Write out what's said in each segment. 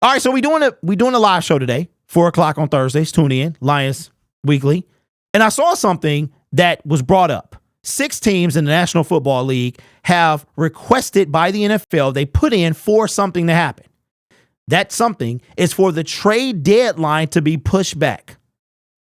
All right, so we doing a live show today, 4:00 on Thursdays. Tune in, Lions Weekly. And I saw something that was brought up. 6 teams in the National Football League have requested by the NFL, they put in for something to happen. That something is for the trade deadline to be pushed back.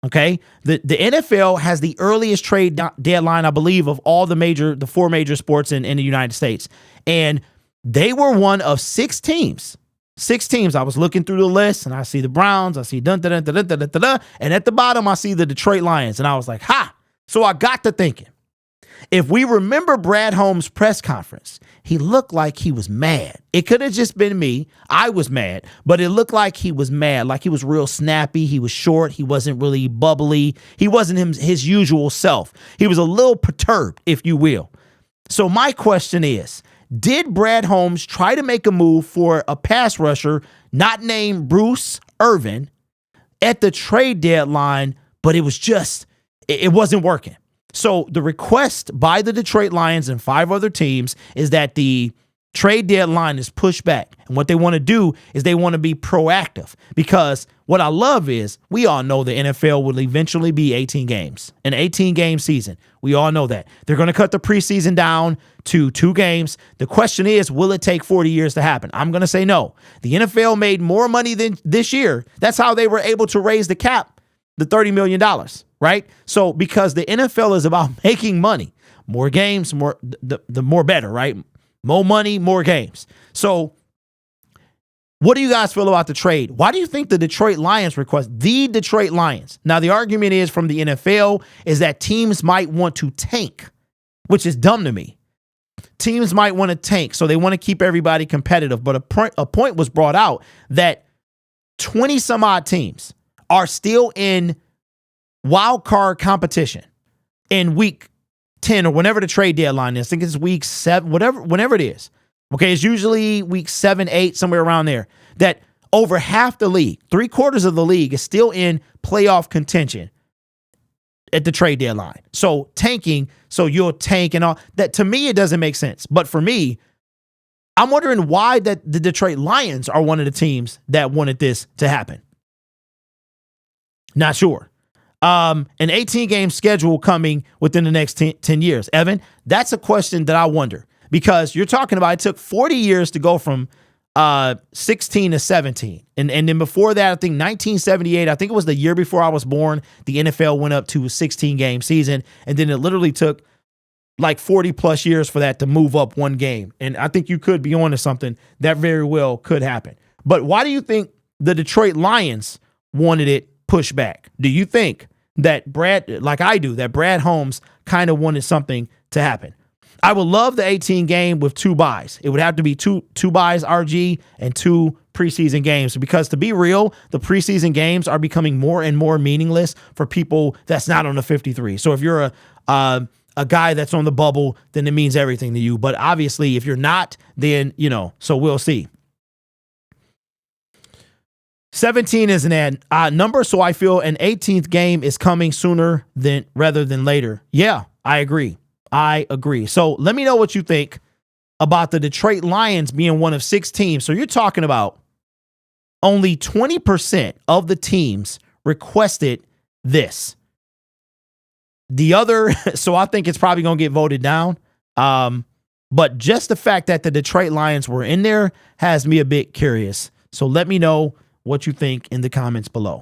Okay? The NFL has the earliest trade deadline, I believe, of all the 4 major sports in the United States. And they were one of 6 teams. 6 teams. I was looking through the list and I see the Browns, I see and at the bottom I see the Detroit Lions. And I was like, ha! So I got to thinking. If we remember Brad Holmes' press conference, he looked like he was mad. It could have just been me. I was mad, but it looked like he was mad, like he was real snappy. He was short. He wasn't really bubbly. He wasn't his usual self. He was a little perturbed, if you will. So my question is, did Brad Holmes try to make a move for a pass rusher not named Bruce Irvin at the trade deadline, but it wasn't working? So the request by the Detroit Lions and 5 other teams is that the trade deadline is pushed back. And what they want to do is they want to be proactive, because what I love is we all know the NFL will eventually be 18 games, an 18-game season. We all know that. They're going to cut the preseason down to 2 games. The question is, will it take 40 years to happen? I'm going to say no. The NFL made more money than this year. That's how they were able to raise the cap, the $30 million. Right? So because the NFL is about making money, more games, the more better, right? More money, more games. So what do you guys feel about the trade? Why do you think the Detroit Lions request the Detroit Lions? Now, the argument is from the NFL is that teams might want to tank, which is dumb to me. Teams might want to tank, so they want to keep everybody competitive. But a point was brought out that 20 some odd teams are still in wild card competition in week 10 or whenever the trade deadline is. I think it's week 7, whenever it is. Okay, it's usually week 7, 8, somewhere around there. That over half the league, 3/4 of the league is still in playoff contention at the trade deadline. So tanking, so you'll tank and all that. To me, it doesn't make sense. But for me, I'm wondering why that the Detroit Lions are one of the teams that wanted this to happen. Not sure. An 18-game schedule coming within the next 10 years. Evan, that's a question that I wonder, because you're talking about it took 40 years to go from 16 to 17. And then before that, I think 1978, I think it was the year before I was born, the NFL went up to a 16-game season. And then it literally took like 40 plus years for that to move up 1 game. And I think you could be onto something that very well could happen. But why do you think the Detroit Lions wanted it pushed back? Do you think that like I do, that Brad Holmes kind of wanted something to happen? I would love the 18 game with 2 buys. It would have to be two buys RG and 2 preseason games, because to be real, the preseason games are becoming more and more meaningless for people that's not on the 53. So if you're a guy that's on the bubble, then it means everything to you. But obviously, if you're not, then, so we'll see. 17 is an odd number, so I feel an 18th game is coming sooner rather than later. Yeah, I agree. So let me know what you think about the Detroit Lions being one of 6 teams. So you're talking about only 20% of the teams requested this. The other, so I think it's probably going to get voted down. But just the fact that the Detroit Lions were in there has me a bit curious. So let me know what you think in the comments below.